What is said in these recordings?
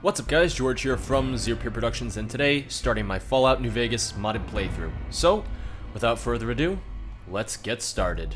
What's up guys, George here from Zero Peer Productions, and today, starting my Fallout New Vegas modded playthrough. So, without further ado, let's get started.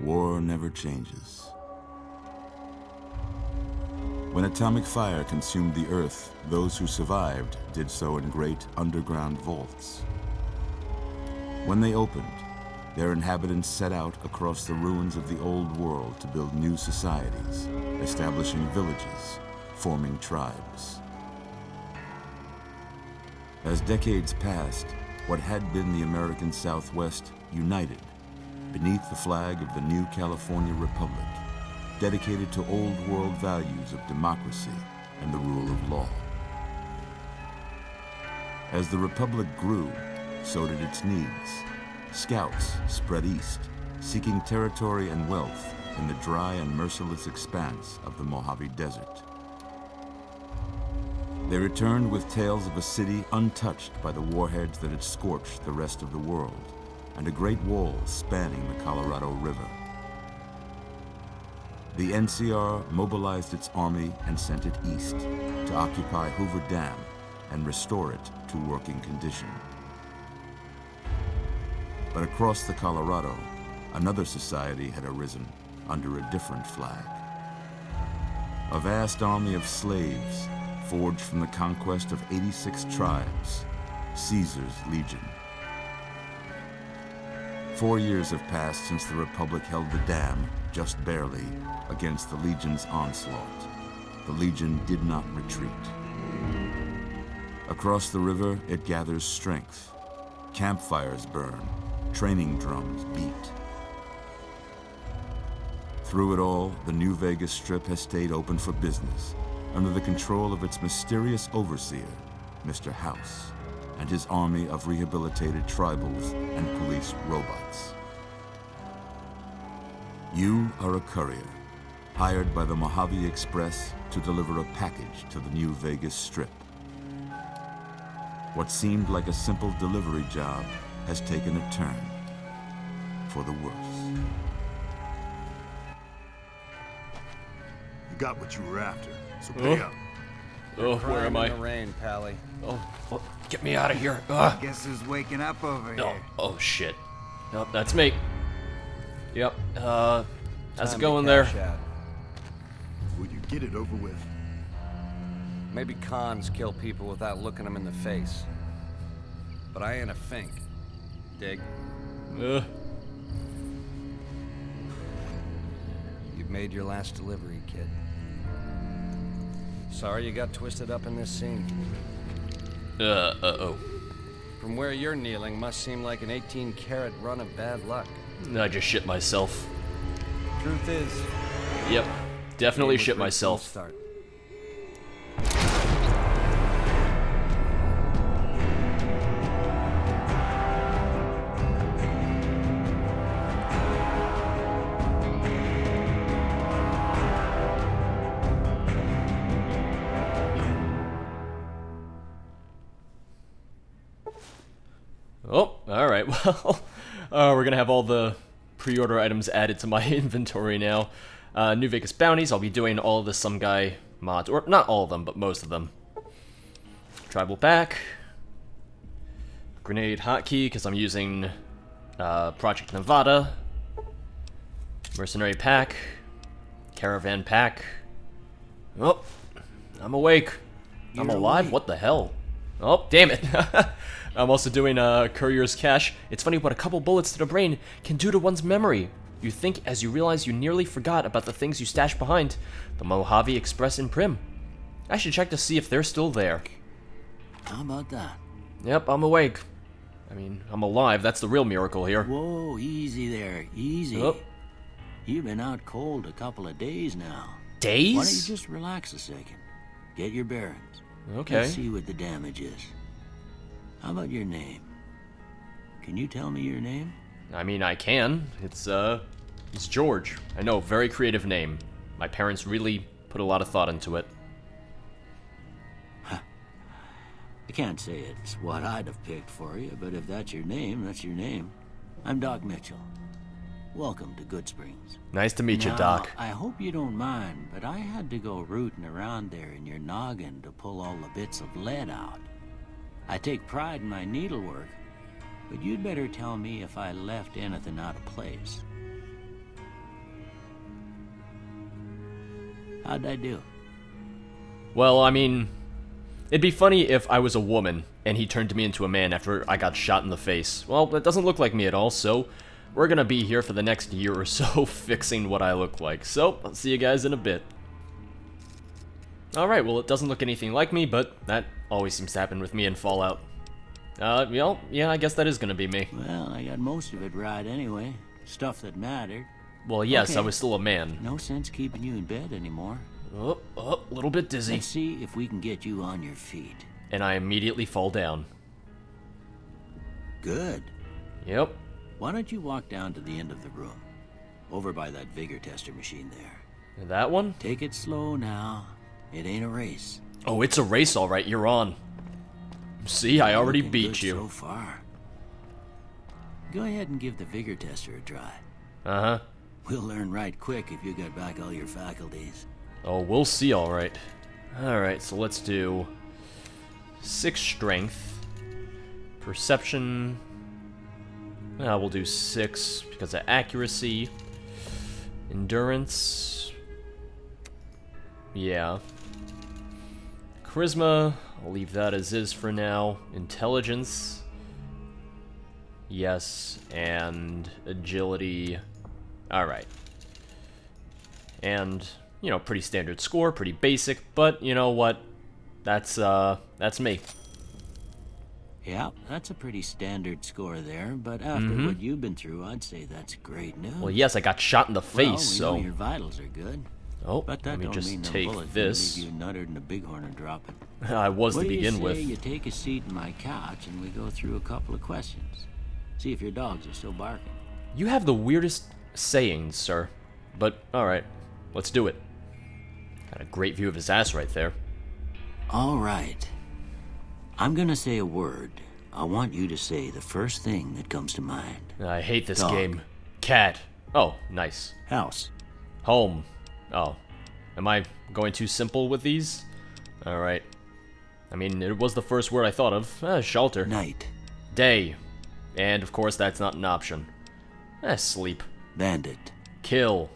War never changes. When atomic fire consumed the Earth, those who survived did so in great underground vaults. When they opened, their inhabitants set out across the ruins of the old world to build new societies, establishing villages, forming tribes. As decades passed, what had been the American Southwest united beneath the flag of the new California Republic, dedicated to old world values of democracy and the rule of law. As the Republic grew, so did its needs. Scouts spread east, seeking territory and wealth in the dry and merciless expanse of the Mojave Desert. They returned with tales of a city untouched by the warheads that had scorched the rest of the world, and a great wall spanning the Colorado River. The NCR mobilized its army and sent it east to occupy Hoover Dam and restore it to working condition. But across the Colorado, another society had arisen under a different flag. A vast army of slaves forged from the conquest of 86 tribes, Caesar's Legion. 4 years have passed since the Republic held the dam, just barely, against the Legion's onslaught. The Legion did not retreat. Across the river, it gathers strength. Campfires burn, training drums beat. Through it all, the New Vegas Strip has stayed open for business, under the control of its mysterious overseer, Mr. House, and his army of rehabilitated tribals and police robots. You are a courier, hired by the Mojave Express to deliver a package to the New Vegas Strip. What seemed like a simple delivery job has taken a turn for the worse. You got what you were after, so pay up. Oh, where am I? In the rain, Pally. Oh, get me out of here. Guess who's waking up over here? Oh shit. Nope, that's me. Yep, how's it Time going to there? cash out. Will you get it over with? Maybe cons kill people without looking them in the face. But I ain't a fink. Dig? Ugh. You've made your last delivery, kid. Sorry you got twisted up in this scene. Uh-oh. From where you're kneeling must seem like an 18-carat run of bad luck. I just shit myself. Truth is, Yep, definitely game was shit rigged from the myself. start. Oh, alright, well, we're gonna have all the pre-order items added to my inventory now. New Vegas bounties, I'll be doing all of the Some Guy mods, or not all of them, but most of them. Tribal pack. Grenade hotkey, because I'm using Project Nevada. Mercenary pack. Caravan pack. Oh, I'm awake. I'm alive? What the hell? Oh, damn it. I'm also doing Courier's Cache. It's funny what a couple bullets to the brain can do to one's memory. You think as you realize you nearly forgot about the things you stashed behind the Mojave Express in Prim. I should check to see if they're still there. How about that? Yep, I'm awake. I mean, I'm alive. That's the real miracle here. Whoa, easy there, easy. Oh. You've been out cold a couple of days now. Days? Why don't you just relax a second? Get your bearings. Okay. Let's see what the damage is. How about your name? Can you tell me your name? I mean, I can. It's George. I know, very creative name. My parents really put a lot of thought into it. I can't say it's what I'd have picked for you, but if that's your name, that's your name. I'm Doc Mitchell. Welcome to Good Springs. Nice to meet you, Now, Doc. I hope you don't mind, but I had to go rooting around there in your noggin to pull all the bits of lead out. I take pride in my needlework, but you'd better tell me if I left anything out of place. How'd I do? Well, I mean, it'd be funny if I was a woman and he turned me into a man after I got shot in the face. Well, that doesn't look like me at all, so we're gonna be here for the next year or so fixing what I look like. So, I'll see you guys in a bit. Alright, well, it doesn't look anything like me, but that always seems to happen with me in Fallout. Well, yeah, I guess that is gonna be me. Well, I got most of it right anyway. Stuff that mattered. Well, yes, I Okay. was still a man. No sense keeping you in bed anymore. Oh, a little bit dizzy. Let's see if we can get you on your feet. And I immediately fall down. Good. Yep. Why don't you walk down to the end of the room? Over by that vigor tester machine there. That one? Take it slow now. It ain't a race. Oh, it's a race, alright, you're on. See, I already Looking beat good you. so far. Go ahead and give the vigor tester a try. Uh-huh. We'll learn right quick if you got back all your faculties. Oh, we'll see, alright. Alright, so let's do 6 strength. Perception. We'll do 6 because of accuracy. Endurance. Yeah. Charisma, I'll leave that as is for now. Intelligence. Yes, and agility. Alright. And, you know, pretty standard score, pretty basic, but you know what? That's me. Yeah, that's a pretty standard score there, but after what you've been through, I'd say that's great news. Well, yes, I got shot in the face, well, we so... know your vitals are good. Oh, But that let me don't just mean no take bullet this. leave you nuttered and a bighorn are dropping. I was What to do begin you with. say you take a seat in my couch and we go through a couple of questions? See if your dogs are still barking. You have the weirdest sayings, sir. But, alright, let's do it. Got a great view of his ass right there. All right. I'm gonna say a word. I want you to say the first thing that comes to mind. I hate this Dog. game. Cat. Oh, nice. House. Home. Oh. Am I going too simple with these? Alright. I mean, it was the first word I thought of. Shelter. Night. Day. And, of course, that's not an option. Sleep. Bandit. Kill.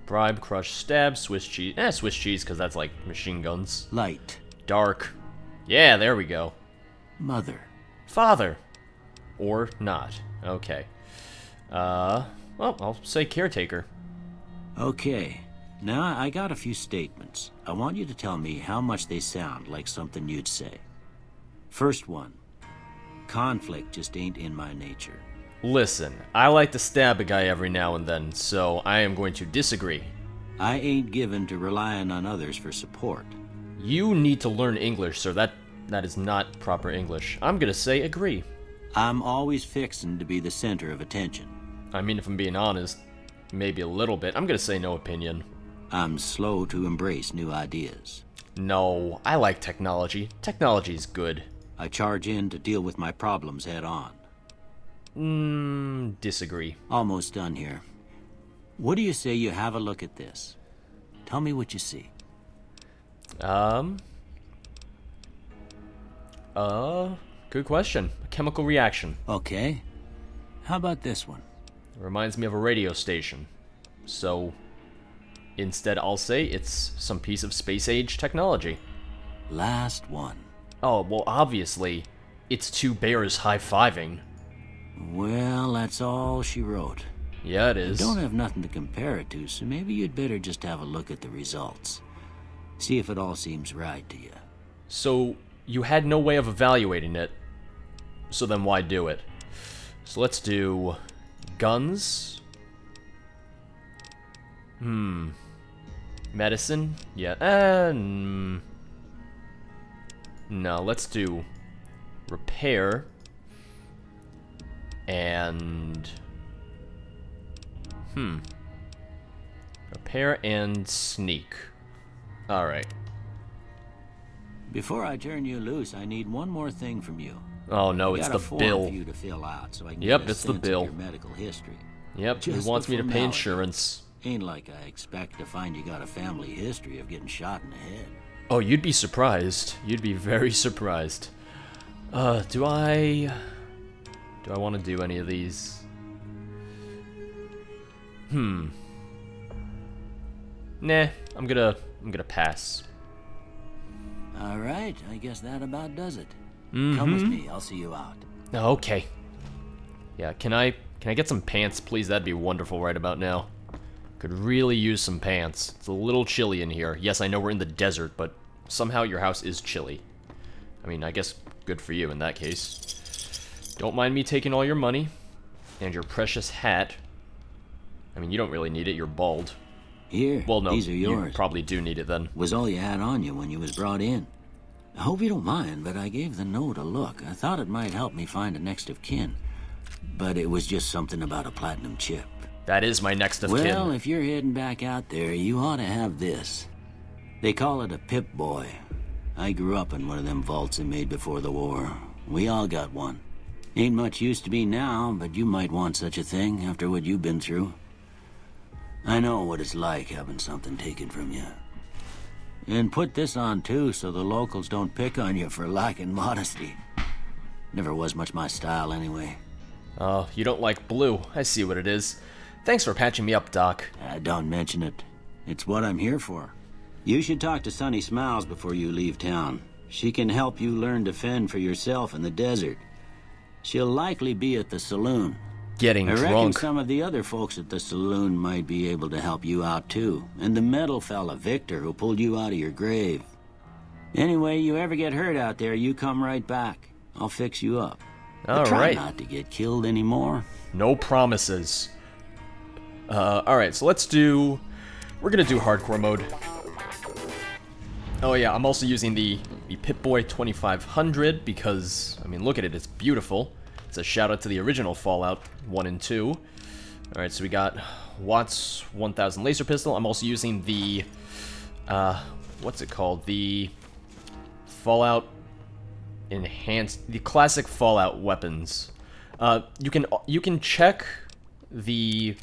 Bribe, crush, stab, Swiss cheese. Swiss cheese, because that's like machine guns. Light. Dark. Yeah, there we go. Mother. Father. Or not. Okay. Well, I'll say caretaker. Okay. Now, I got a few statements. I want you to tell me how much they sound like something you'd say. First one. Conflict just ain't in my nature. Listen, I like to stab a guy every now and then, so I am going to disagree. I ain't given to relying on others for support. You need to learn English, sir. That is not proper English. I'm gonna say agree. I'm always fixin' to be the center of attention. I mean, if I'm being honest, maybe a little bit. I'm gonna say no opinion. I'm slow to embrace new ideas. No, I like technology. Technology's good. I charge in to deal with my problems head on. Disagree. Almost done here. What do you say you have a look at this? Tell me what you see. Good question. A chemical reaction. Okay. How about this one? Reminds me of a radio station. So, instead I'll say it's some piece of space-age technology. Last one. Oh, well, obviously, it's 2 bears high-fiving. Well, that's all she wrote. Yeah, it We is. don't have nothing to compare it to, so maybe you'd better just have a look at the results. See if it all seems right to you. So, you had no way of evaluating it. So then why do it? So let's do guns. Medicine? Yeah. No, let's do repair. And... repair and sneak. Alright. Before I turn you loose, I need one more thing from you. Oh no, I it's got the a form bill. for you to fill out so I can Yep, get a it's the sense bill. of your medical history. Yep, he Just wants the me to pay formality. insurance. Ain't like I expect to find you got a family history of getting shot in the head. Oh, you'd be surprised. You'd be very surprised. Do I want to do any of these? Nah, I'm gonna pass. All right, I guess that about does it. Come with me, I'll see you out. Okay. Yeah, can I get some pants, please? That'd be wonderful right about now. Could really use some pants. It's a little chilly in here. Yes, I know we're in the desert, but somehow your house is chilly. I mean, I guess good for you in that case. Don't mind me taking all your money. And your precious hat. I mean, you don't really need it, you're bald. Here, Well, no, these are you yours. probably do need it then. Was all you had on you when you was brought in. I hope you don't mind, but I gave the note a look. I thought it might help me find a next of kin. But it was just something about a platinum chip. That is my next of Well, kin. if you're heading back out there, you ought to have this. They call it a Pip-Boy. I grew up in one of them vaults they made before the war. We all got one. Ain't much use to me now, but you might want such a thing after what you've been through. I know what it's like having something taken from you. And put this on too, so the locals don't pick on you for lacking modesty. Never was much my style anyway. Oh, you don't like blue. I see what it is. Thanks for patching me up, Doc. Don't mention it. It's what I'm here for. You should talk to Sunny Smiles before you leave town. She can help you learn to fend for yourself in the desert. She'll likely be at the saloon. Getting I reckon drunk. some of the other folks at the saloon might be able to help you out too. And the metal fella, Victor, who pulled you out of your grave. Anyway, you ever get hurt out there, you come right back. I'll fix you up. But try Alright. not to get killed anymore. No promises. Alright, so we're gonna do hardcore mode. Oh yeah, I'm also using the Pip-Boy 2500 because, I mean, look at it, it's beautiful. It's a shout out to the original Fallout 1 and 2. Alright, so we got Watt's 1000 laser pistol. I'm also using the, what's it called? The Fallout Enhanced, the classic Fallout weapons. You can check the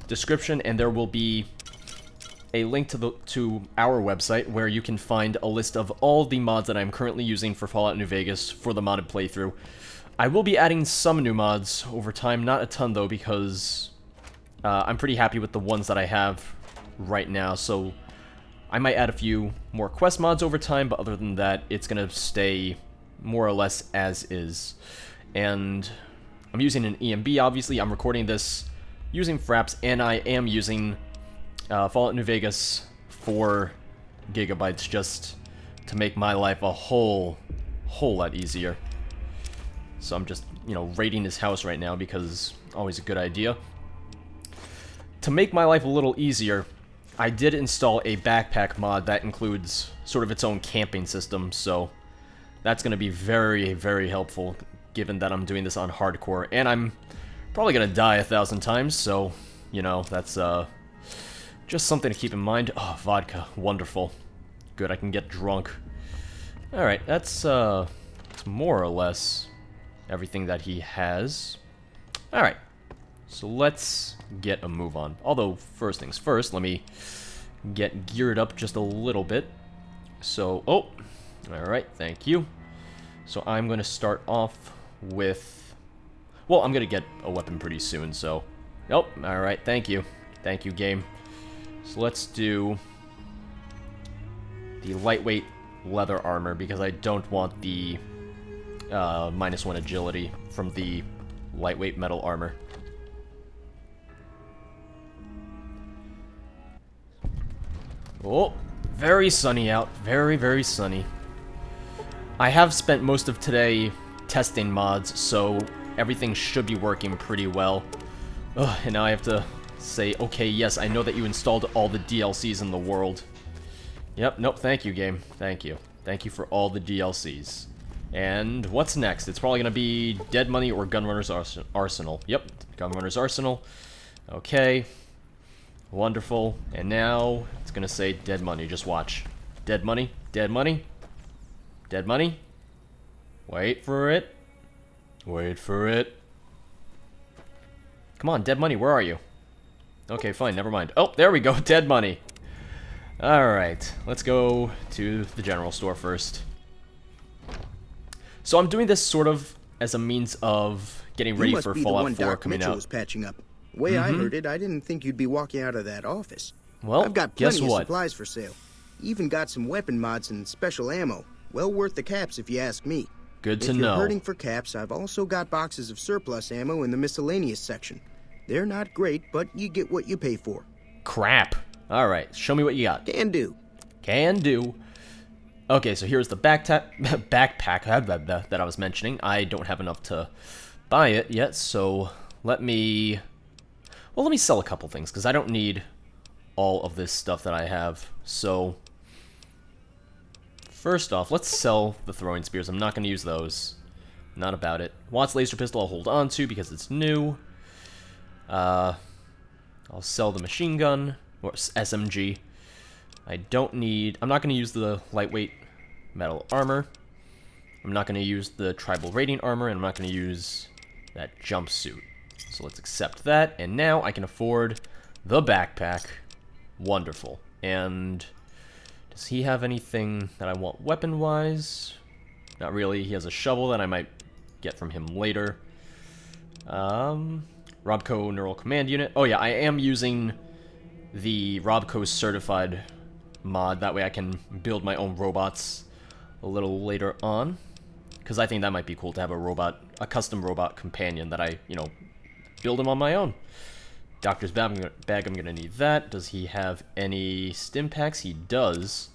description and there will be a link to our website where you can find a list of all the mods that I'm currently using for Fallout New Vegas for the modded playthrough. I will be adding some new mods over time, not a ton though, because I'm pretty happy with the ones that I have right now, so I might add a few more quest mods over time, but other than that, it's gonna stay more or less as is. And I'm using an EMB, obviously. I'm recording this using Fraps, and I am using Fallout New Vegas 4 gigabytes just to make my life a whole lot easier. So I'm just, raiding his house right now because always a good idea. To make my life a little easier, I did install a backpack mod that includes sort of its own camping system, so that's going to be very, very helpful given that I'm doing this on hardcore, and I'm probably going to die 1,000 times, so, that's just something to keep in mind. Oh, vodka. Wonderful. Good, I can get drunk. Alright, that's more or less everything that he has. Alright, so let's get a move on. Although, first things first, let me get geared up just a little bit. So, alright, thank you. So I'm going to start off with... Well, I'm going to get a weapon pretty soon, so... alright, thank you. Thank you, game. So let's do the lightweight leather armor, because I don't want the -1 agility from the lightweight metal armor. Oh, Very sunny out. Very, very sunny. I have spent most of today testing mods, so everything should be working pretty well. Ugh, and now I have to say, okay, yes, I know that you installed all the DLCs in the world. Yep, nope, thank you, game. Thank you. Thank you for all the DLCs. And what's next? It's probably going to be Dead Money or Gunrunner's Arsenal. Yep, Gunrunner's Arsenal. Okay. Wonderful. And now it's going to say Dead Money. Just watch. Dead Money. Dead Money. Dead Money. Wait for it. Wait for it. Come on, Dead Money, where are you? Okay, fine, never mind. Oh, there we go, Dead Money. Alright, let's go to the general store first. So I'm doing this sort of as a means of getting ready for Fallout 4 coming out. Was patching up. The way I heard it, I didn't think you'd be walking out of that office. Well, I've got guess plenty what? of supplies for sale. Even got some weapon mods and special ammo. Well worth the caps if you ask me. Good to If know. you're hurting for caps, I've also got boxes of surplus ammo in the miscellaneous section. They're not great, but you get what you pay for. Crap. Alright, show me what you got. Can do. Can do. Okay, so here's the backpack that I was mentioning. I don't have enough to buy it yet, so let me sell a couple things, because I don't need all of this stuff that I have. So, first off, let's sell the throwing spears. I'm not going to use those. Not about it. Watt's laser pistol I'll hold on to because it's new. I'll sell the machine gun, or SMG. I'm not going to use the lightweight metal armor. I'm not going to use the tribal rating armor, and I'm not going to use that jumpsuit. So let's accept that, and now I can afford the backpack. Wonderful. And does he have anything that I want weapon-wise? Not really. He has a shovel that I might get from him later. Robco Neural Command Unit. Oh yeah, I am using the Robco Certified mod. That way I can build my own robots a little later on. Because I think that might be cool to have a custom robot companion that I, build him on my own. Doctor's bag, I'm going to need that. Does he have any stim packs? He does.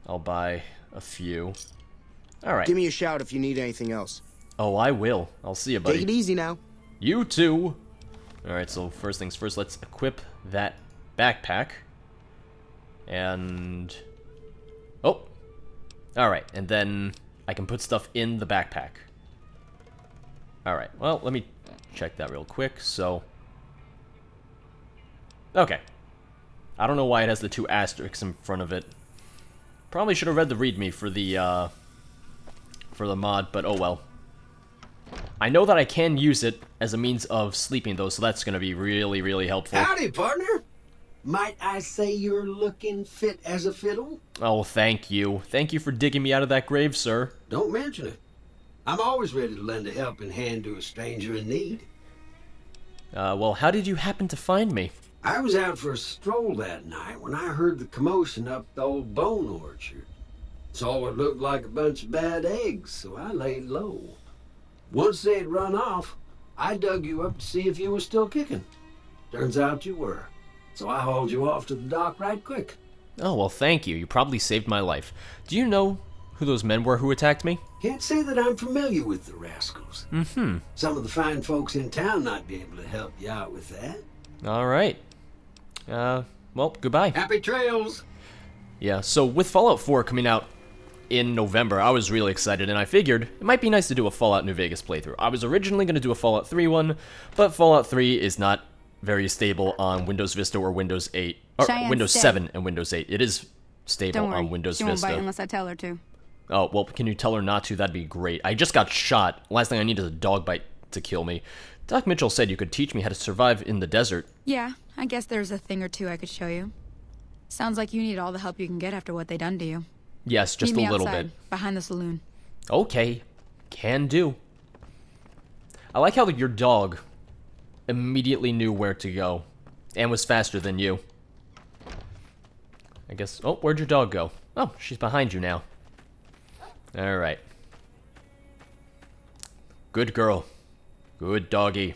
I'll buy a few. Alright. Give me a shout if you need anything else. Oh, I will. I'll see you, buddy. Take it easy now. You too. Alright, so first things first, let's equip that backpack. And... oh. Alright, and then I can put stuff in the backpack. Alright, well, let me check that real quick, so... okay. I don't know why it has the 2 asterisks in front of it. Probably should have read the README for the mod, but oh well. I know that I can use it as a means of sleeping, though, so that's going to be really, really helpful. Howdy, partner. Might I say you're looking fit as a fiddle? Oh, thank you. Thank you for digging me out of that grave, sir. Don't mention it. I'm always ready to lend a helping hand to a stranger in need. Well, how did you happen to find me? I was out for a stroll that night when I heard the commotion up the old bone orchard. Saw what looked like a bunch of bad eggs, so I laid low. Once they'd run off, I dug you up to see if you were still kicking. Turns out you were, so I hauled you off to the dock right quick. Oh, well, thank you. You probably saved my life. Do you know who those men were who attacked me? Can't say that I'm familiar with the rascals. Mm-hmm. Some of the fine folks in town might be able to help you out with that. All right. Well, goodbye. Happy trails! Yeah, so with Fallout 4 coming out in November, I was really excited, and I figured it might be nice to do a Fallout New Vegas playthrough. I was originally going to do a Fallout 3 one, but Fallout 3 is not very stable on Windows Vista or Windows 8. Or Cheyenne, Windows stay. 7 and Windows 8. It is stable Don't worry. on Windows She won't Vista. bite unless I tell her to. Oh, well, can you tell her not to? That'd be great. I just got shot. Last thing I need is a dog bite to kill me. Doc Mitchell said you could teach me how to survive in the desert. Yeah, I guess there's a thing or two I could show you. Sounds like you need all the help you can get after what they done to you. Yes, just Meet me a little outside, bit. behind the saloon. Okay, can do. I like how your dog immediately knew where to go and was faster than you. I guess... oh, where'd your dog go? Oh, she's behind you now. Alright. Good girl. Good doggy.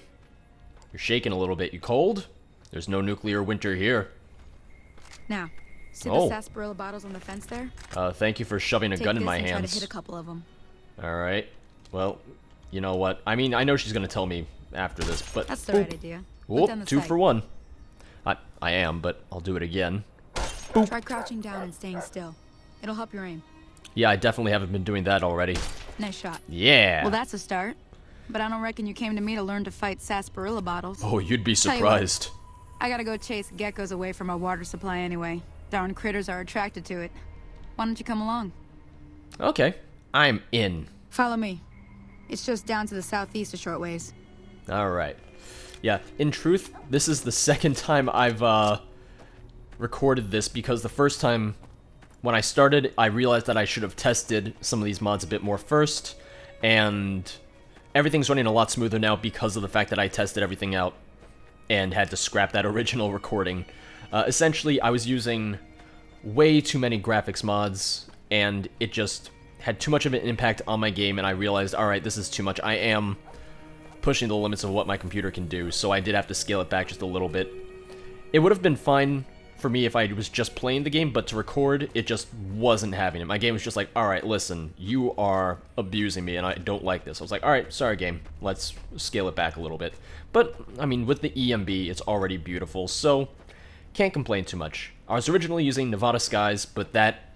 You're shaking a little bit. You cold? There's no nuclear winter here. Now, See Oh. the sarsaparilla bottles on the fence there? Thank you for shoving a Take gun in this my and try to hands. hit a couple of them. Alright. Well, you know what? I mean, I know she's gonna tell me after this, but... That's the right idea. Put Whoop, down the 2 sight. for 1. I am, but I'll do it again. Try crouching down and staying still. It'll help your aim. Yeah, I definitely haven't been doing that already. Nice shot. Yeah! Well, that's a start. But I don't reckon you came to me to learn to fight sarsaparilla bottles. Oh, you'd be Tell you what. surprised. I gotta go chase geckos away from our water supply anyway. Darn critters are attracted to it. Why don't you come along? Okay, I'm in. Follow me. It's just down to the southeast a short ways. Alright. Yeah, in truth, this is the second time I've, recorded this, because the first time when I started, I realized that I should have tested some of these mods a bit more first, and everything's running a lot smoother now because of the fact that I tested everything out and had to scrap that original recording. Essentially, I was using way too many graphics mods, and it just had too much of an impact on my game, and I realized, alright, this is too much. I am pushing the limits of what my computer can do, so I did have to scale it back just a little bit. It would have been fine for me if I was just playing the game, but to record, it just wasn't having it. My game was just like, alright, listen, you are abusing me, and I don't like this. I was like, alright, sorry game, let's scale it back a little bit. But, I mean, with the EMB, it's already beautiful, so can't complain too much. I was originally using Nevada Skies, but that...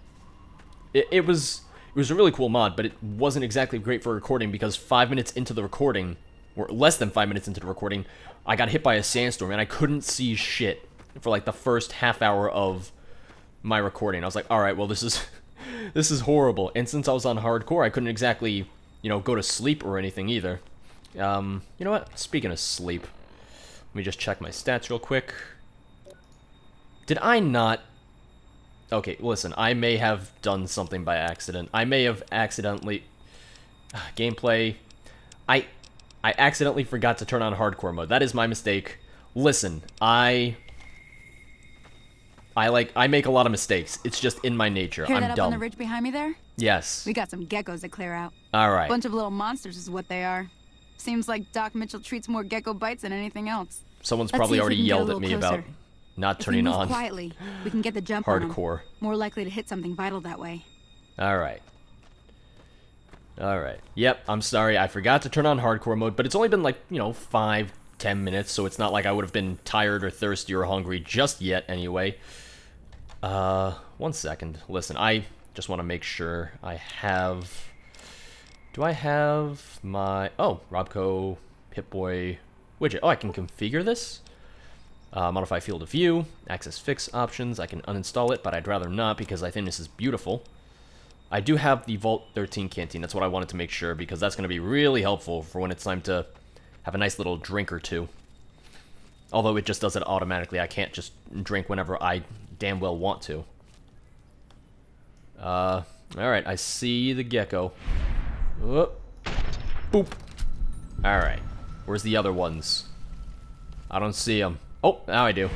It was a really cool mod, but it wasn't exactly great for recording, because 5 minutes into the recording, or less than 5 minutes into the recording, I got hit by a sandstorm, and I couldn't see shit for like the first half hour of my recording. I was like, alright, well this is this is horrible. And since I was on hardcore, I couldn't exactly, you know, go to sleep or anything either. You know what? Speaking of sleep, let me just check my stats real quick. Did I not... Okay, listen, I may have done something by accident. I may have accidentally... Gameplay... I accidentally forgot to turn on hardcore mode. That is my mistake. Listen, I make a lot of mistakes. It's just in my nature. Hear I'm that up dumb. on the ridge behind me there? Yes. We got some geckos to clear out. Alright. Bunch of little monsters is what they are. Seems like Doc Mitchell treats more gecko bites than anything else. Someone's Let's probably see if we already can get a yelled at little me about closer. not If we turning move on quietly, we can get the jump on 'em. hardcore. More likely to hit something vital that way. Alright. Alright. Yep, I'm sorry. I forgot to turn on hardcore mode, but it's only been like, you know, 5-10 minutes, so it's not like I would have been tired or thirsty or hungry just yet anyway. 1 second. Listen, I just want to make sure I have... Do I have my... Oh, Robco, Pip-Boy widget. Oh, I can configure this? Modify field of view, access fix options. I can uninstall it, but I'd rather not because I think this is beautiful. I do have the Vault 13 canteen. That's what I wanted to make sure, because that's going to be really helpful for when it's time to have a nice little drink or two. Although it just does it automatically. I can't just drink whenever I damn well want to. Alright, I see the gecko. Whoop. Boop. Alright. Where's the other ones? I don't see them. Oh, now I do.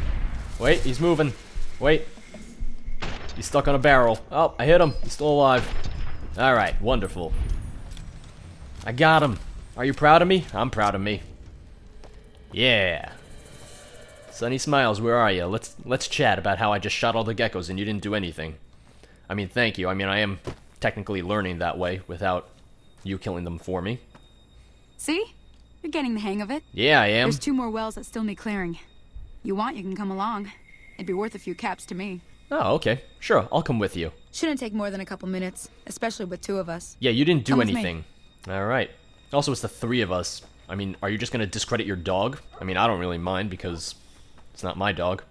Wait, he's moving. Wait. He's stuck on a barrel. Oh, I hit him. He's still alive. Alright, wonderful. I got him. Are you proud of me? I'm proud of me. Yeah. Sunny Smiles, where are you? Let's chat about how I just shot all the geckos and you didn't do anything. I mean, thank you. I mean, I am technically learning that way without you killing them for me. See? You're getting the hang of it. Yeah, I am. There's 2 more wells that still need clearing. You want, you can come along. It'd be worth a few caps to me. Oh, okay. Sure, I'll come with you. Shouldn't take more than a couple minutes, especially with 2 of us. Yeah, you didn't do Come with me. anything. Alright. Also, it's the 3 of us. I mean, are you just gonna discredit your dog? I mean, I don't really mind because it's not my dog.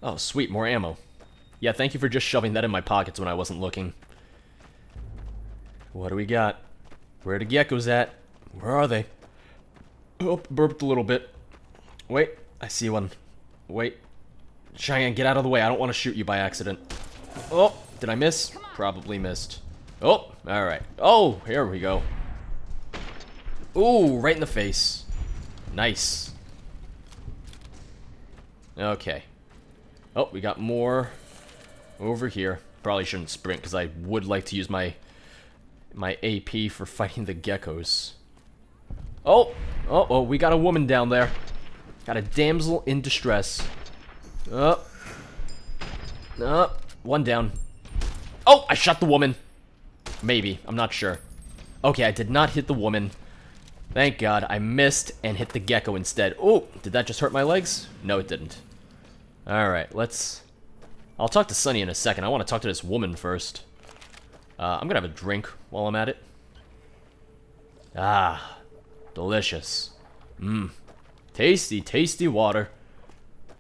Oh, sweet, more ammo. Yeah, thank you for just shoving that in my pockets when I wasn't looking. What do we got? Where are the geckos at? Where are they? Oh, burped a little bit. Wait, I see one. Wait. Cheyenne, get out of the way. I don't want to shoot you by accident. Oh, did I miss? Probably missed. Oh, alright. Oh, here we go. Ooh, right in the face. Nice. Okay. Oh, we got more over here. Probably shouldn't sprint because I would like to use my AP for fighting the geckos. Oh, we got a woman down there. Got a damsel in distress. Oh. One down. Oh, I shot the woman. Maybe. I'm not sure. Okay, I did not hit the woman. Thank God. I missed and hit the gecko instead. Oh, did that just hurt my legs? No, it didn't. Alright, let's... I'll talk to Sunny in a second. I want to talk to this woman first. I'm gonna have a drink while I'm at it. Ah, delicious. Mmm. Tasty, tasty water.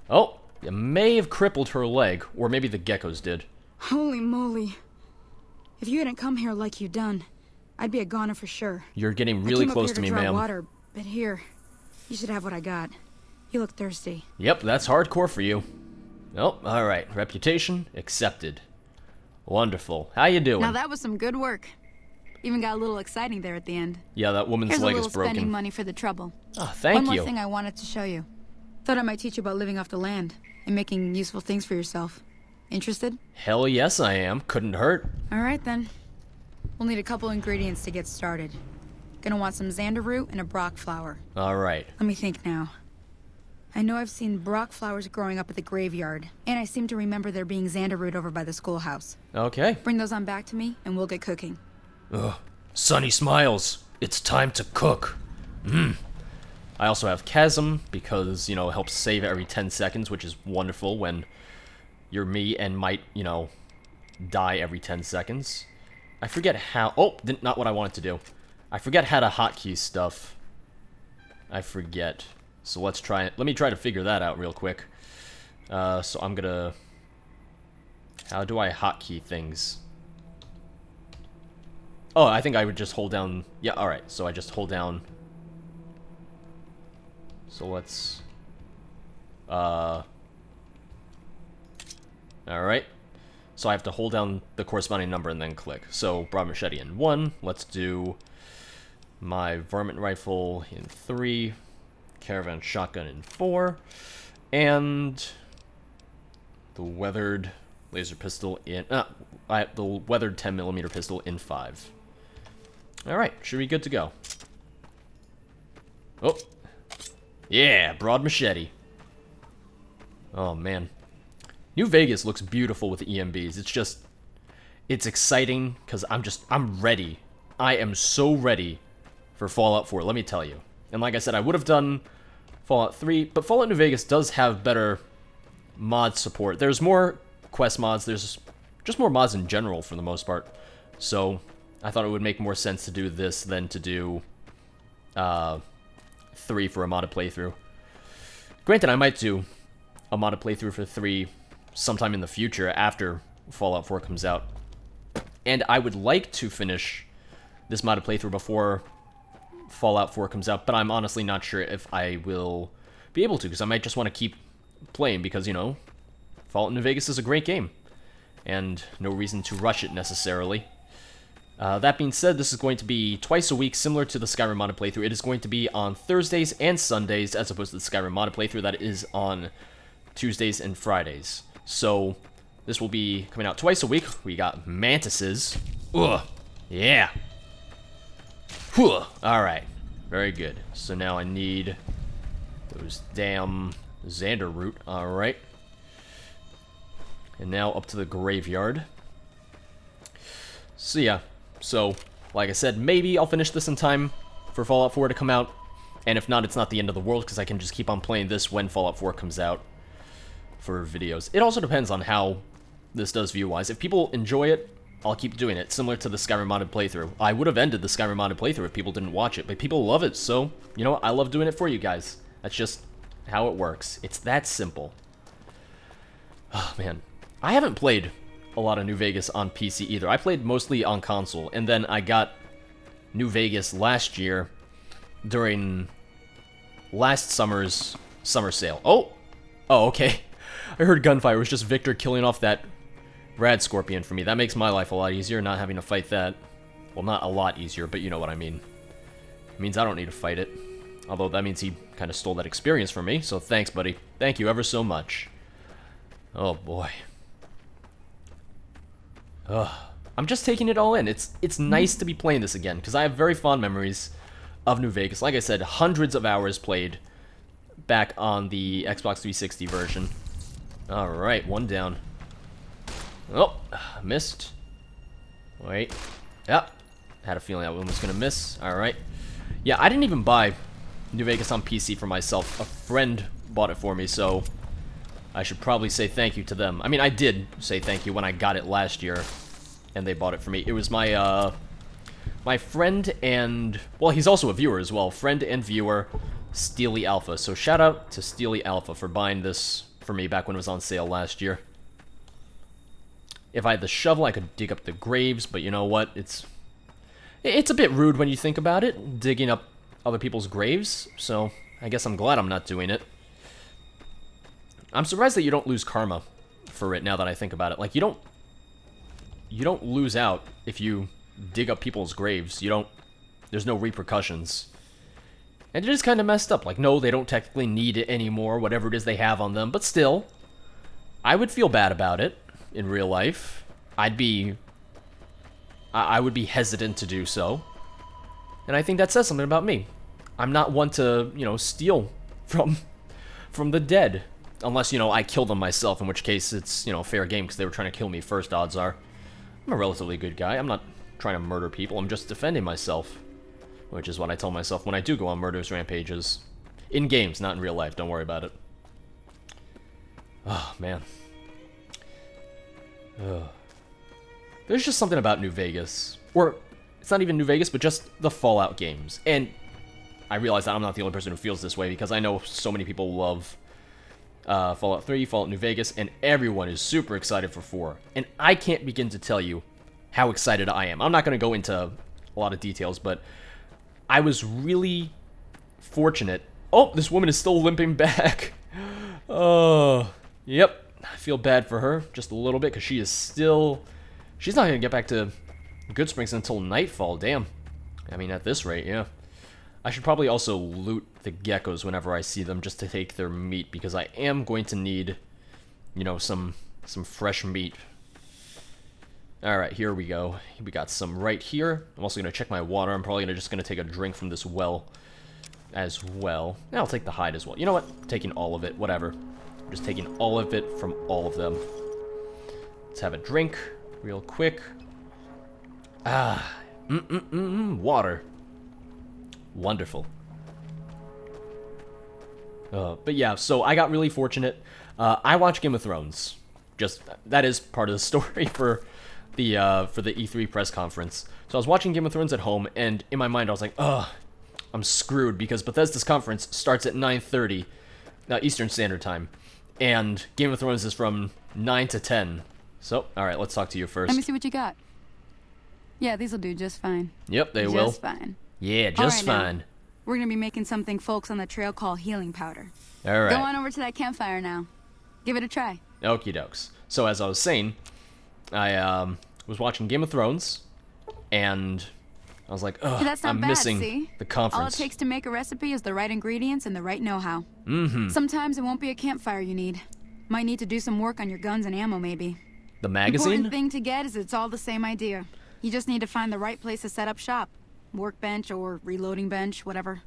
Oh, you may have crippled her leg, or maybe the geckos did. Holy moly. If you hadn't come here like you done, I'd be a goner for sure. You're getting really close to me, draw ma'am. Water, but here, you should have what I got. You look thirsty. Yep, that's hardcore for you. Oh, alright. Reputation accepted. Wonderful. How you doing? Now that was some good work. Even got a little exciting there at the end. Yeah, that woman's Here's leg a is little broken. spending money for the trouble. Oh, thank you. One you. more thing I wanted to show you. Thought I might teach you about living off the land and making useful things for yourself. Interested? Hell yes I am. Couldn't hurt. Alright then. We'll need a couple ingredients to get started. Gonna want some xander root and a brock flower. Alright. Let me think now. I know I've seen brock flowers growing up at the graveyard, and I seem to remember there being xander root over by the schoolhouse. Okay. Bring those on back to me, and we'll get cooking. Ugh. Sunny smiles. It's time to cook. Mmm. I also have Chasm, because, you know, it helps save every 10 seconds, which is wonderful when you're me and might, you know, die every 10 seconds. I forget how... Oh, not what I wanted to do. I forget how to hotkey stuff. I forget. So let's try it. Let me try to figure that out real quick. So I'm gonna... How do I hotkey things? Oh, I think I would just hold down... Yeah, alright. So I just hold down... So let's... Alright. So I have to hold down the corresponding number and then click. So, broad machete in 1. Let's do my varmint rifle in 3. Caravan shotgun in 4. And the weathered laser pistol in... the weathered 10mm pistol in 5. Alright, should be good to go. Oh. Yeah, broad machete. Oh, man. New Vegas looks beautiful with the EMBs. It's just... It's exciting, because I'm ready. I am so ready for Fallout 4, let me tell you. And like I said, I would have done Fallout 3, but Fallout New Vegas does have better mod support. There's more quest mods, there's just more mods in general for the most part. So, I thought it would make more sense to do this than to do 3 for a modded playthrough. Granted, I might do a modded playthrough for 3 sometime in the future after Fallout 4 comes out. And I would like to finish this modded playthrough before Fallout 4 comes out, but I'm honestly not sure if I will be able to, because I might just want to keep playing, because, you know, Fallout New Vegas is a great game, and no reason to rush it necessarily. That being said, this is going to be twice a week, similar to the Skyrim modded playthrough. It is going to be on Thursdays and Sundays, as opposed to the Skyrim modded playthrough that is on Tuesdays and Fridays. So, this will be coming out twice a week. We got mantises. Ugh. Yeah. Whew. Alright. Very good. So now I need those damn xander root. Alright. And now up to the graveyard. So yeah. So, like I said, maybe I'll finish this in time for Fallout 4 to come out. And if not, it's not the end of the world, because I can just keep on playing this when Fallout 4 comes out for videos. It also depends on how this does view-wise. If people enjoy it, I'll keep doing it, similar to the Skyrim modded playthrough. I would have ended the Skyrim modded playthrough if people didn't watch it, but people love it, so, you know what, I love doing it for you guys. That's just how it works. It's that simple. Oh, man. I haven't played a lot of New Vegas on PC either. I played mostly on console, and then I got New Vegas last year during last summer's summer sale. Oh! Oh, okay. I heard gunfire. It was just Victor killing off that Rad Scorpion for me. That makes my life a lot easier, not having to fight that. Well, not a lot easier, but you know what I mean. It means I don't need to fight it. Although that means he kind of stole that experience from me, so thanks, buddy. Thank you ever so much. Oh, boy. Ugh. I'm just taking it all in. It's nice to be playing this again, because I have very fond memories of New Vegas. Like I said, hundreds of hours played back on the Xbox 360 version. Alright, one down. Oh, missed. Wait. Yep. Had a feeling that one was gonna miss. Alright. Yeah, I didn't even buy New Vegas on PC for myself. A friend bought it for me, so I should probably say thank you to them. I mean, I did say thank you when I got it last year, and they bought it for me. It was my, my friend and... Well, he's also a viewer as well. Friend and viewer, Steely Alpha. So shout out to Steely Alpha for buying this for me back when it was on sale last year. If I had the shovel, I could dig up the graves, but you know what? It's a bit rude when you think about it, digging up other people's graves, so I guess I'm glad I'm not doing it. I'm surprised that you don't lose karma for it now that I think about it. Like, you don't lose out if you dig up people's graves. There's no repercussions. And it is kind of messed up. Like, no, they don't technically need it anymore, whatever it is they have on them, but still, I would feel bad about it in real life. I would be hesitant to do so. And I think that says something about me. I'm not one to, steal from the dead. Unless, I kill them myself, in which case it's, fair game, because they were trying to kill me first, odds are. I'm a relatively good guy. I'm not trying to murder people. I'm just defending myself. Which is what I tell myself when I do go on murderous rampages. In games, not in real life. Don't worry about it. Oh, man. Ugh. There's just something about New Vegas. Or, it's not even New Vegas, but just the Fallout games. And I realize that I'm not the only person who feels this way, because I know so many people love Fallout 3, Fallout New Vegas, and everyone is super excited for 4. And I can't begin to tell you how excited I am. I'm not going to go into a lot of details, but I was really fortunate. Oh, this woman is still limping back. Oh, yep. I feel bad for her just a little bit, because she is still... She's not going to get back to Good Springs until nightfall, damn. I mean, at this rate, yeah. I should probably also loot the geckos whenever I see them, just to take their meat, because I am going to need, some fresh meat. Alright, here we go. We got some right here. I'm also going to check my water. I'm probably just going to take a drink from this well as well. And I'll take the hide as well. You know what? I'm taking all of it. Whatever. I'm just taking all of it from all of them. Let's have a drink real quick. Water. Wonderful. But yeah, so I got really fortunate. I watched Game of Thrones. Just, that is part of the story for the E3 press conference. So I was watching Game of Thrones at home, and in my mind I was like, ugh, I'm screwed, because Bethesda's conference starts at 9:30 Eastern Standard Time, and Game of Thrones is from 9 to 10. So, alright, let's talk to you first. Let me see what you got. Yeah, these'll do just fine. Yep, they will. Just fine. Yeah, just fine. Now, we're gonna be making something folks on the trail call healing powder. Alright. Go on over to that campfire now. Give it a try. Okie dokes. So as I was saying, I was watching Game of Thrones, and I was like, ugh, that's not I'm bad, missing see? the conference. All it takes to make a recipe is the right ingredients and the right know-how. Mm-hmm. Sometimes it won't be a campfire you need. Might need to do some work on your guns and ammo, maybe. The magazine? Important thing to get is it's all the same idea. You just need to find the right place to set up shop. Workbench or reloading bench, whatever.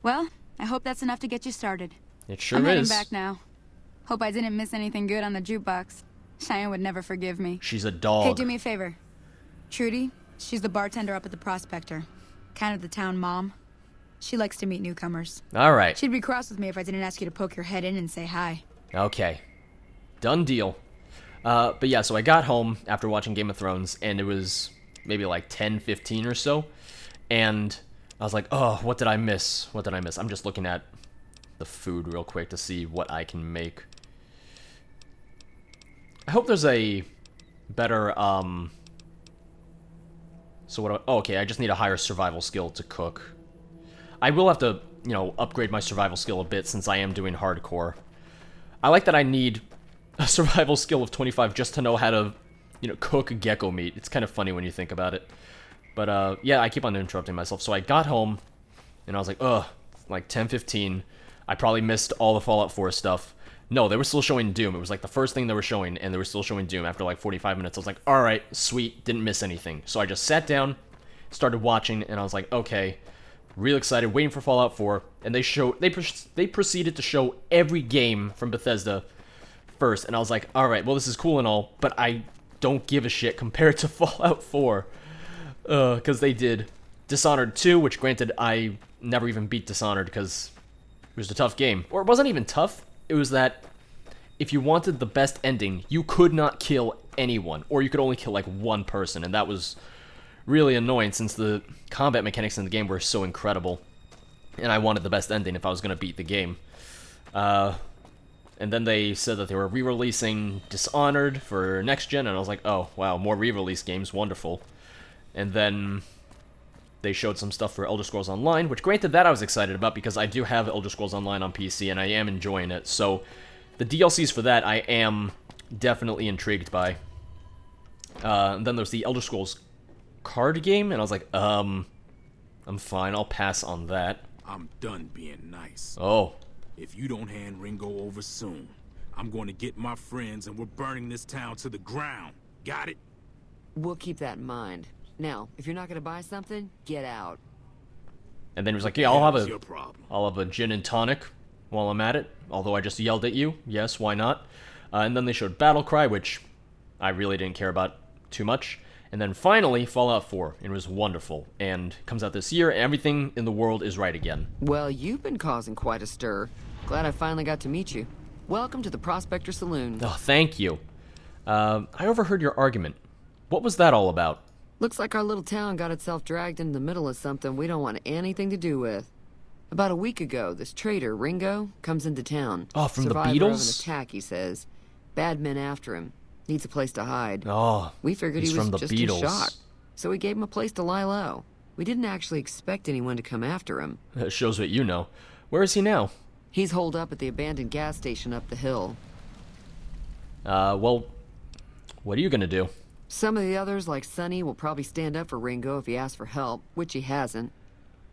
Well, I hope that's enough to get you started. It sure I'm heading is. back now. Hope I didn't miss anything good on the jukebox. Cheyenne would never forgive me. She's a dog. Hey, do me a favor. Trudy, she's the bartender up at the Prospector. Kind of the town mom. She likes to meet newcomers. Alright. She'd be cross with me if I didn't ask you to poke your head in and say hi. Okay. Done deal. But yeah, so I got home after watching Game of Thrones, and it was maybe like 10:15 or so, and I was like, oh, what did I miss? What did I miss? I'm just looking at the food real quick to see what I can make. I hope there's a better, so what oh, okay, I just need a higher survival skill to cook. I will have to, upgrade my survival skill a bit since I am doing hardcore. I like that I need a survival skill of 25 just to know how to, cook gecko meat. It's kind of funny when you think about it. But, yeah, I keep on interrupting myself. So I got home, and I was like, ugh, like 10:15. I probably missed all the Fallout 4 stuff. No, they were still showing Doom. It was like the first thing they were showing, and they were still showing Doom after like 45 minutes. I was like, alright, sweet, didn't miss anything. So I just sat down, started watching, and I was like, okay, real excited, waiting for Fallout 4, and they proceeded to show every game from Bethesda first, and I was like, alright, well, this is cool and all, but I don't give a shit compared to Fallout 4. Because they did Dishonored 2, which granted I never even beat Dishonored because it was a tough game. Or it wasn't even tough, it was that if you wanted the best ending, you could not kill anyone, or you could only kill like one person, and that was really annoying since the combat mechanics in the game were so incredible, and I wanted the best ending if I was going to beat the game. And then they said that they were re-releasing Dishonored for next gen, and I was like, oh, wow, more re-release games, wonderful. And then they showed some stuff for Elder Scrolls Online, which granted that I was excited about because I do have Elder Scrolls Online on PC, and I am enjoying it, so the DLCs for that I am definitely intrigued by. And then there's the Elder Scrolls card game, and I was like, I'm fine, I'll pass on that. I'm done being nice. Oh. If you don't hand Ringo over soon, I'm going to get my friends and we're burning this town to the ground. Got it? We'll keep that in mind. Now, if you're not going to buy something, get out. And then he was like, yeah, I'll your problem? have a gin and tonic while I'm at it, although I just yelled at you. Yes, why not? And then they showed Battle Cry, which I really didn't care about too much. And then finally, Fallout 4. It was wonderful, and comes out this year, and everything in the world is right again. Well, you've been causing quite a stir. Glad I finally got to meet you. Welcome to the Prospector Saloon. Oh, thank you. I overheard your argument. What was that all about? Looks like our little town got itself dragged into the middle of something we don't want anything to do with. About a week ago, this traitor, Ringo, comes into town. Oh, from the Survivor Beatles? of an attack, he says. Bad men after him. Needs a place to hide. Oh, we figured he's he was from the just Beatles. in shock, so we gave him a place to lie low. We didn't actually expect anyone to come after him. It shows what you know. Where is he now? He's holed up at the abandoned gas station up the hill. Well, what are you gonna do? Some of the others, like Sonny, will probably stand up for Ringo if he asks for help, which he hasn't.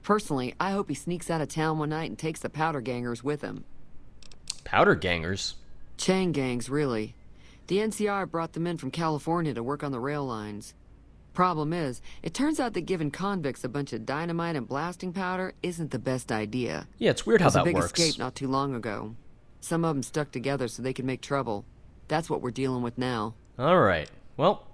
Personally, I hope he sneaks out of town one night and takes the powder gangers with him. Powder gangers? Chain gangs, really. The NCR brought them in from California to work on the rail lines. Problem is, it turns out that giving convicts a bunch of dynamite and blasting powder isn't the best idea. Yeah, it's weird how that works. There was a big escape not too long ago. Some of them stuck together so they could make trouble. That's what we're dealing with now. Alright. Well,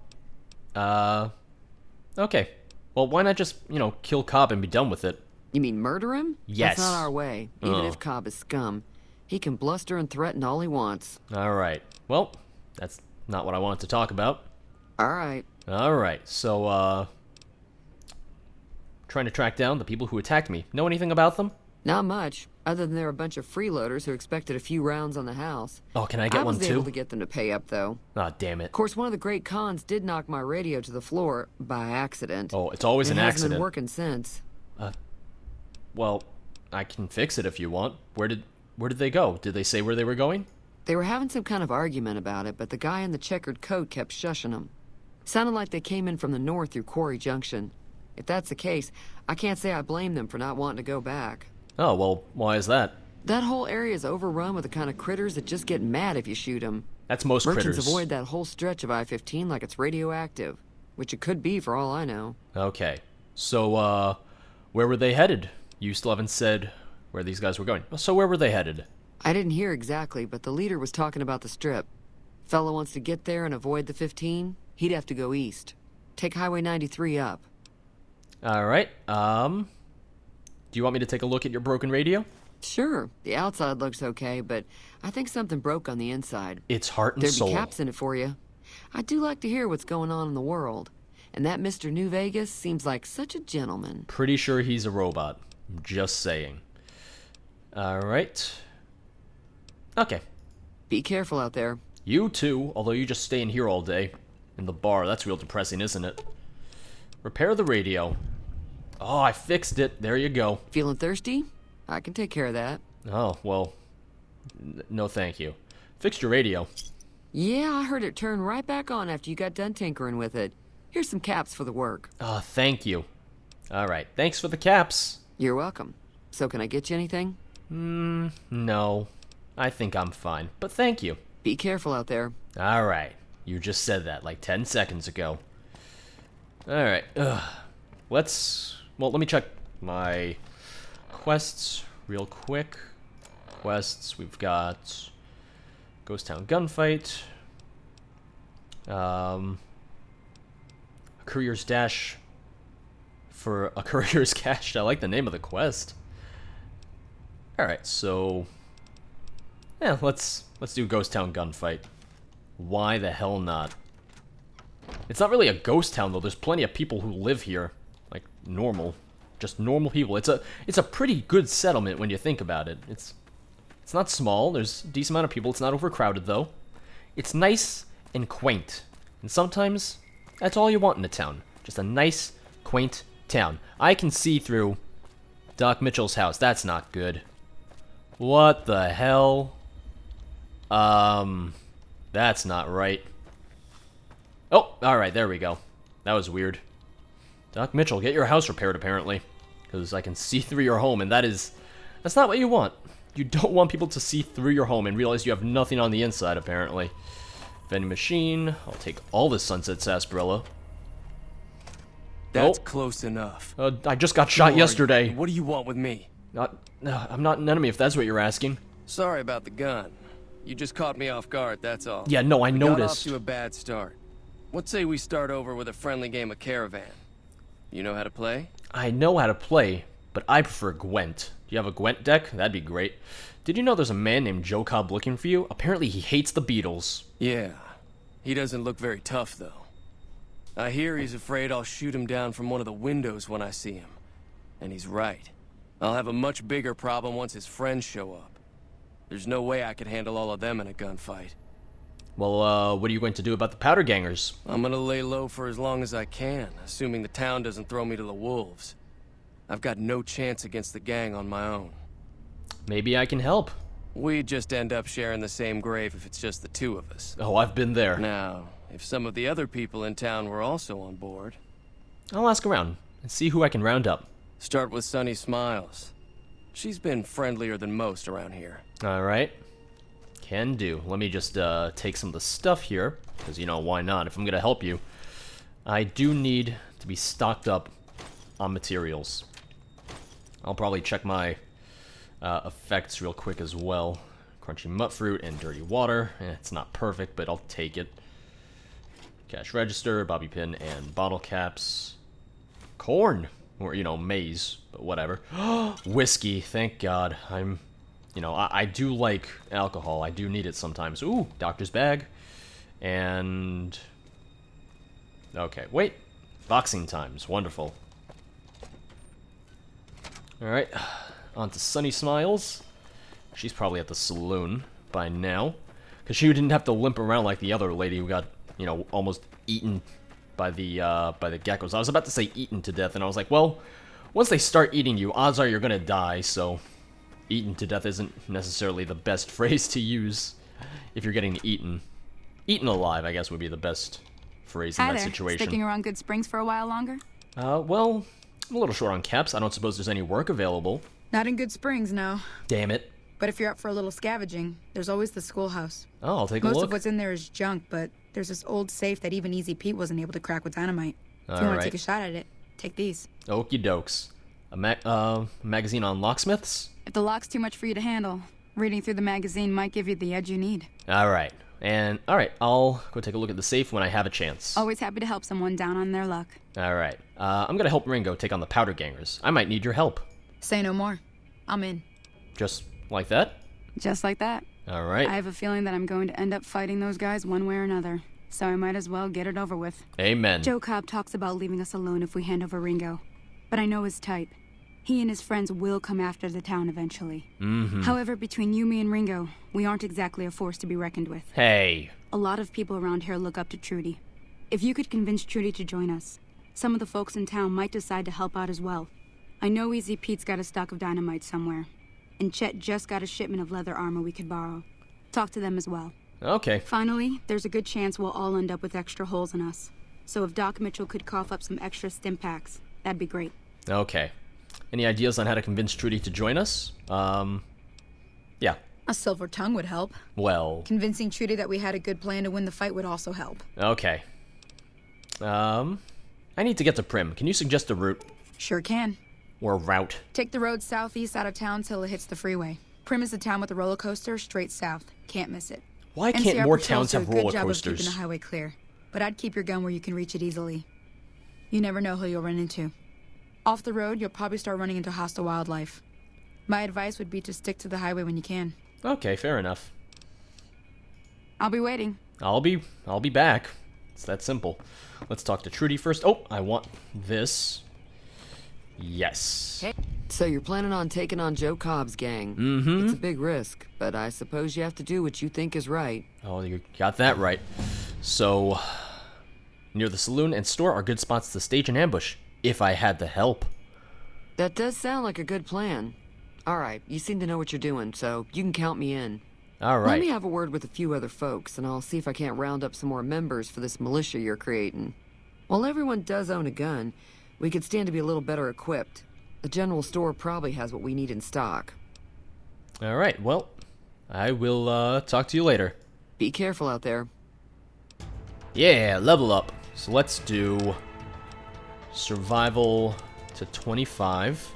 okay. Well, why not just, kill Cobb and be done with it? You mean murder him? Yes. That's not our way. Even if Cobb is scum. He can bluster and threaten all he wants. Alright. Well, that's not what I wanted to talk about. Alright. Alright, so, trying to track down the people who attacked me. Know anything about them? Not much, other than they're a bunch of freeloaders who expected a few rounds on the house. Oh, can I get one too? I was able to get them to pay up, though. Aw, damn it. Of course, one of the great cons did knock my radio to the floor by accident. Oh, it's always an accident. It hasn't been working since. Well, I can fix it if you want. Where did they go? Did they say where they were going? They were having some kind of argument about it, but the guy in the checkered coat kept shushing them. Sounded like they came in from the north through Quarry Junction. If that's the case, I can't say I blame them for not wanting to go back. Oh, well, why is that? That whole area is overrun with the kind of critters that just get mad if you shoot them. That's most Merchants critters. avoid that whole stretch of I-15 like it's radioactive, which it could be for all I know. Okay. So, where were they headed? You still haven't said where these guys were going. So where were they headed? I didn't hear exactly, but the leader was talking about the strip. Fella wants to get there and avoid the 15, he'd have to go east. Take Highway 93 up. Alright, do you want me to take a look at your broken radio? Sure. The outside looks okay, but I think something broke on the inside. It's heart and There'd soul. be caps in it for you. I do like to hear what's going on in the world. And that Mr. New Vegas seems like such a gentleman. Pretty sure he's a robot. I'm just saying. Alright. Okay. Be careful out there. You too, although you just stay in here all day. In the bar, that's real depressing, isn't it? Repair the radio. Oh, I fixed it. There you go. Feeling thirsty? I can take care of that. Oh, well, no thank you. Fixed your radio. Yeah, I heard it turn right back on after you got done tinkering with it. Here's some caps for the work. Oh, thank you. Alright, thanks for the caps. You're welcome. So can I get you anything? No. I think I'm fine, but thank you. Be careful out there. Alright, you just said that like 10 seconds ago. Alright, let me check my quests real quick. Quests, we've got Ghost Town Gunfight, A courier's dash for a courier's cache. I like the name of the quest. Alright, so... yeah, let's do Ghost Town gunfight. Why the hell not? It's not really a ghost town, though. There's plenty of people who live here. Like, normal. Just normal people. It's a pretty good settlement when you think about it. It's not small. There's a decent amount of people. It's not overcrowded, though. It's nice and quaint. And sometimes, that's all you want in a town. Just a nice, quaint town. I can see through Doc Mitchell's house. That's not good. What the hell? That's not right. Oh, alright, there we go. That was weird. Doc Mitchell, get your house repaired, apparently. Because I can see through your home, and that's not what you want. You don't want people to see through your home and realize you have nothing on the inside, apparently. Vending machine. I'll take all the Sunset Sarsaparilla. That's close enough. I just got shot yesterday. What do you want with me? I'm not an enemy, if that's what you're asking. Sorry about the gun. You just caught me off guard, that's all. Yeah, no, I noticed. Got off to a bad start. Let's say we start over with a friendly game of Caravan. You know how to play? I know how to play, but I prefer Gwent. Do you have a Gwent deck? That'd be great. Did you know there's a man named Joe Cobb looking for you? Apparently he hates the Beatles. Yeah. He doesn't look very tough, though. I hear he's afraid I'll shoot him down from one of the windows when I see him. And he's right. I'll have a much bigger problem once his friends show up. There's no way I could handle all of them in a gunfight. Well, what are you going to do about the powder gangers? I'm gonna lay low for as long as I can, assuming the town doesn't throw me to the wolves. I've got no chance against the gang on my own. Maybe I can help. We'd just end up sharing the same grave if it's just the two of us. Oh, I've been there. Now, if some of the other people in town were also on board... I'll ask around and see who I can round up. Start with Sunny Smiles. She's been friendlier than most around here. Alright. Can do. Let me just take some of the stuff here, because, you know, why not? If I'm going to help you, I do need to be stocked up on materials. I'll probably check my effects real quick as well. Crunchy mutt fruit and dirty water. It's not perfect, but I'll take it. Cash register, bobby pin, and bottle caps. Corn! Or, you know, maize, but whatever. Whiskey, thank God. You know, I do like alcohol. I do need it sometimes. Ooh, doctor's bag. And... okay, wait. Boxing times. Wonderful. Alright. On to Sunny Smiles. She's probably at the saloon by now. Because she didn't have to limp around like the other lady who got, you know, almost eaten by the geckos. I was about to say eaten to death, and I was like, well, once they start eating you, odds are you're gonna die, so... eaten to death isn't necessarily the best phrase to use if you're getting eaten. Eaten alive, I guess, would be the best phrase in that situation. Sticking around Good Springs for a while longer? Well, I'm a little short on caps. I don't suppose there's any work available. Not in Good Springs, no. Damn it. But if you're up for a little scavenging, there's always the schoolhouse. Oh, I'll take a look. Most of what's in there is junk, but there's this old safe that even Easy Pete wasn't able to crack with dynamite. If you want to take a shot at it, take these. Okie dokes. A magazine on locksmiths? If the lock's too much for you to handle, reading through the magazine might give you the edge you need. Alright. Alright, I'll go take a look at the safe when I have a chance. Always happy to help someone down on their luck. Alright. I'm gonna help Ringo take on the powder gangers. I might need your help. Say no more. I'm in. Just like that? Just like that. Alright. I have a feeling that I'm going to end up fighting those guys one way or another, so I might as well get it over with. Amen. Joe Cobb talks about leaving us alone if we hand over Ringo, but I know his type. He and his friends will come after the town eventually. Mm-hmm. However, between you, me, and Ringo, we aren't exactly a force to be reckoned with. Hey. A lot of people around here look up to Trudy. If you could convince Trudy to join us, some of the folks in town might decide to help out as well. I know Easy Pete's got a stock of dynamite somewhere, and Chet just got a shipment of leather armor we could borrow. Talk to them as well. Okay. Finally, there's a good chance we'll all end up with extra holes in us. So if Doc Mitchell could cough up some extra stim packs, that'd be great. Okay. Any ideas on how to convince Trudy to join us? Yeah. A silver tongue would help. Well... convincing Trudy that we had a good plan to win the fight would also help. Okay. I need to get to Prim. Can you suggest a route? Sure can. Or a route? Take the road southeast out of town till it hits the freeway. Prim is the town with the roller coaster straight south. Can't miss it. Why can't NCR more patrols towns have do a good roller job of coasters? keeping the highway clear. but I'd keep your gun where you can reach it easily. You never know who you'll run into. Off the road, you'll probably start running into hostile wildlife. My advice would be to stick to the highway when you can. Okay, fair enough. I'll be waiting. I'll be back. It's that simple. Let's talk to Trudy first. Oh, I want this. Yes. Hey. So you're planning on taking on Joe Cobb's gang. Mm-hmm. It's a big risk, but I suppose you have to do what you think is right. Oh, you got that right. So, near the saloon and store are good spots to stage an ambush, if I had the help. That does sound like a good plan. All right, you seem to know what you're doing, so you can count me in. All right. Let me have a word with a few other folks, and I'll see if I can't round up some more members for this militia you're creating. While everyone does own a gun, we could stand to be a little better equipped. The general store probably has what we need in stock. All right, well, I will talk to you later. Be careful out there. Yeah, level up. So let's do survival to 25.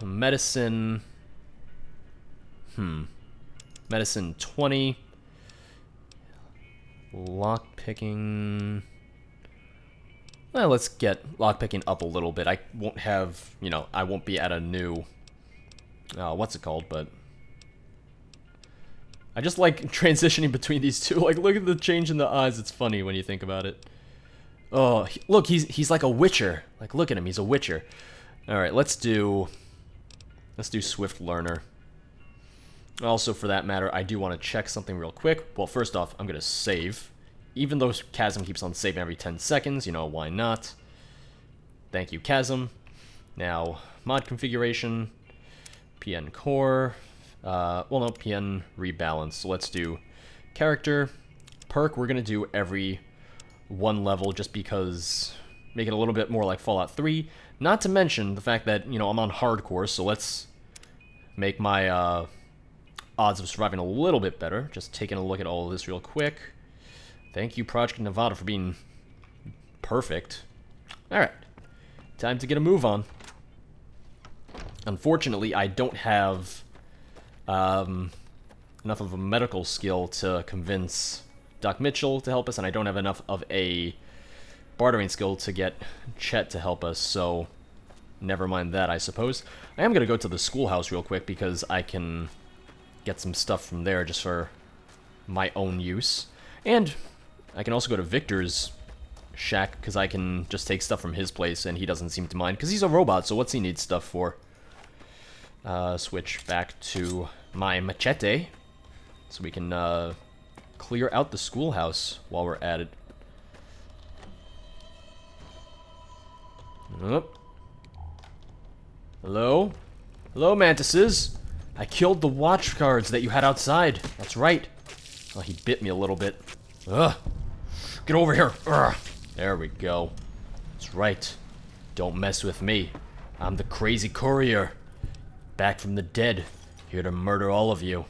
Medicine. Medicine 20. Lockpicking. Well, let's get lockpicking up a little bit. I won't have, I won't be at a new, what's it called, but I just like transitioning between these two. Like, look at the change in the eyes. It's funny when you think about it. Oh, look, he's like a witcher. Like, look at him, he's a witcher. All right, let's do Swift Learner. Also, for that matter, I do want to check something real quick. Well, first off, I'm gonna save. Even though Chasm keeps on saving every 10 seconds, why not? Thank you, Chasm. Now, mod configuration, PN core, PN rebalance. So let's do character. Perk, we're going to do every one level just because make it a little bit more like Fallout 3. Not to mention the fact that, I'm on hardcore, so let's make my odds of surviving a little bit better. Just taking a look at all of this real quick. Thank you, Project Nevada, for being perfect. Alright, time to get a move on. Unfortunately, I don't have enough of a medical skill to convince Doc Mitchell to help us, and I don't have enough of a bartering skill to get Chet to help us, so never mind that, I suppose. I am going to go to the schoolhouse real quick because I can get some stuff from there just for my own use. And I can also go to Victor's shack because I can just take stuff from his place and he doesn't seem to mind because he's a robot, so what's he need stuff for? Switch back to my machete so we can clear out the schoolhouse while we're at it. Oh. Hello? Hello, Mantises. I killed the watch guards that you had outside. That's right. Oh, he bit me a little bit. Ugh. Get over here. Ugh. There we go. That's right. Don't mess with me. I'm the crazy courier. Back from the dead. Here to murder all of you.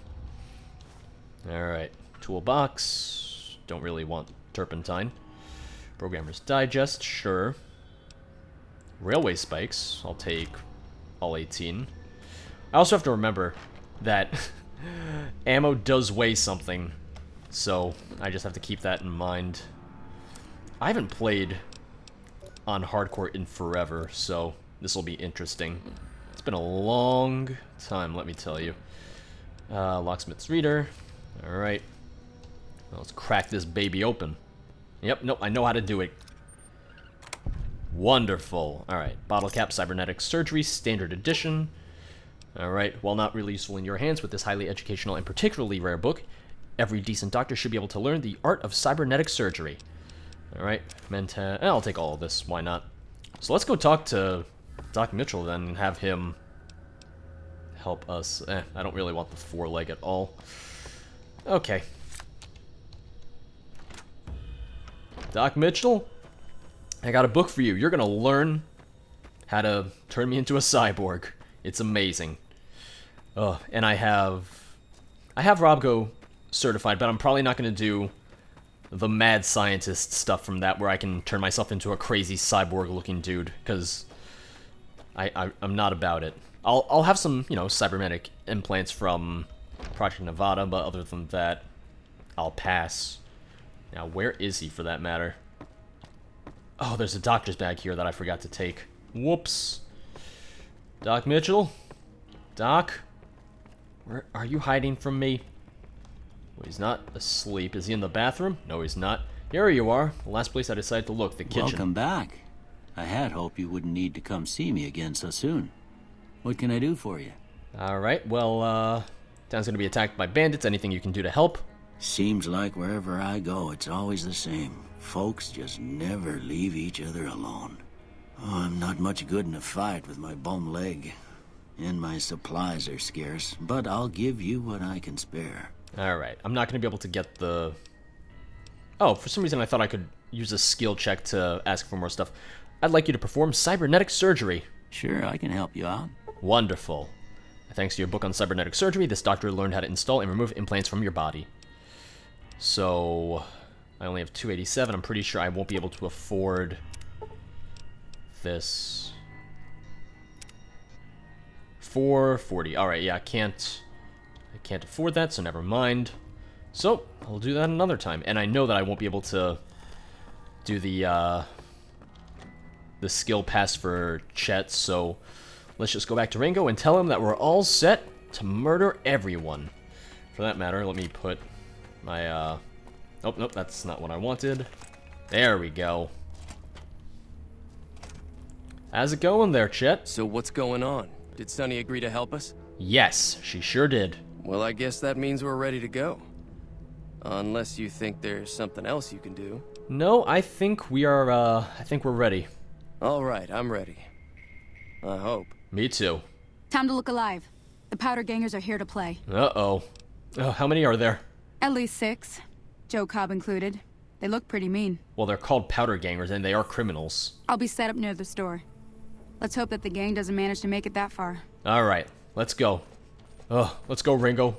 Alright. Toolbox. Don't really want turpentine. Programmer's Digest. Sure. Railway spikes. I'll take all 18. I also have to remember that ammo does weigh something. So, I just have to keep that in mind. I haven't played on hardcore in forever, so this will be interesting. It's been a long time, let me tell you. Locksmith's Reader. Alright. Well, let's crack this baby open. Yep, nope, I know how to do it. Wonderful. Alright, Bottle Cap Cybernetic Surgery, Standard Edition. Alright, while not really useful in your hands with this highly educational and particularly rare book, every decent doctor should be able to learn the art of cybernetic surgery. Alright, I'll take all of this, why not? So let's go talk to Doc Mitchell then and have him help us. I don't really want the foreleg at all. Okay. Doc Mitchell, I got a book for you. You're gonna learn how to turn me into a cyborg. It's amazing. And I have Robgo certified, but I'm probably not gonna do the mad scientist stuff from that where I can turn myself into a crazy cyborg looking dude, because I'm not about it. I'll have some, cybernetic implants from Project Nevada, but other than that, I'll pass. Now, where is he, for that matter? Oh, there's a doctor's bag here that I forgot to take. Whoops. Doc Mitchell? Doc? Where are you hiding from me? Well, he's not asleep. Is he in the bathroom? No, he's not. Here you are. The last place I decided to look, the kitchen. Welcome back. I had hoped you wouldn't need to come see me again so soon. What can I do for you? Alright, well, town's gonna be attacked by bandits. Anything you can do to help? Seems like wherever I go, it's always the same. Folks just never leave each other alone. Oh, I'm not much good in a fight with my bum leg. And my supplies are scarce, but I'll give you what I can spare. Alright, I'm not gonna be able to get the... Oh, for some reason I thought I could use a skill check to ask for more stuff. I'd like you to perform cybernetic surgery. Sure, I can help you out. Wonderful. Thanks to your book on cybernetic surgery, this doctor learned how to install and remove implants from your body. So, I only have 287. I'm pretty sure I won't be able to afford this. 440. Alright, yeah, I can't afford that, so never mind. So, I'll do that another time. And I know that I won't be able to do the skill pass for Chet, so let's just go back to Ringo and tell him that we're all set to murder everyone. For that matter, let me put my, oh, nope, that's not what I wanted. There we go. How's it going there, Chet? So what's going on? Did Sunny agree to help us? Yes, she sure did. Well, I guess that means we're ready to go. Unless you think there's something else you can do. No, I think we are, I think we're ready. All right, I'm ready. I hope. Me too. Time to look alive. The powder gangers are here to play. Uh-oh. Oh, how many are there? At least 6. Joe Cobb included. They look pretty mean. Well, they're called powder gangers, and they are criminals. I'll be set up near the store. Let's hope that the gang doesn't manage to make it that far. Alright, let's go. Oh, let's go, Ringo.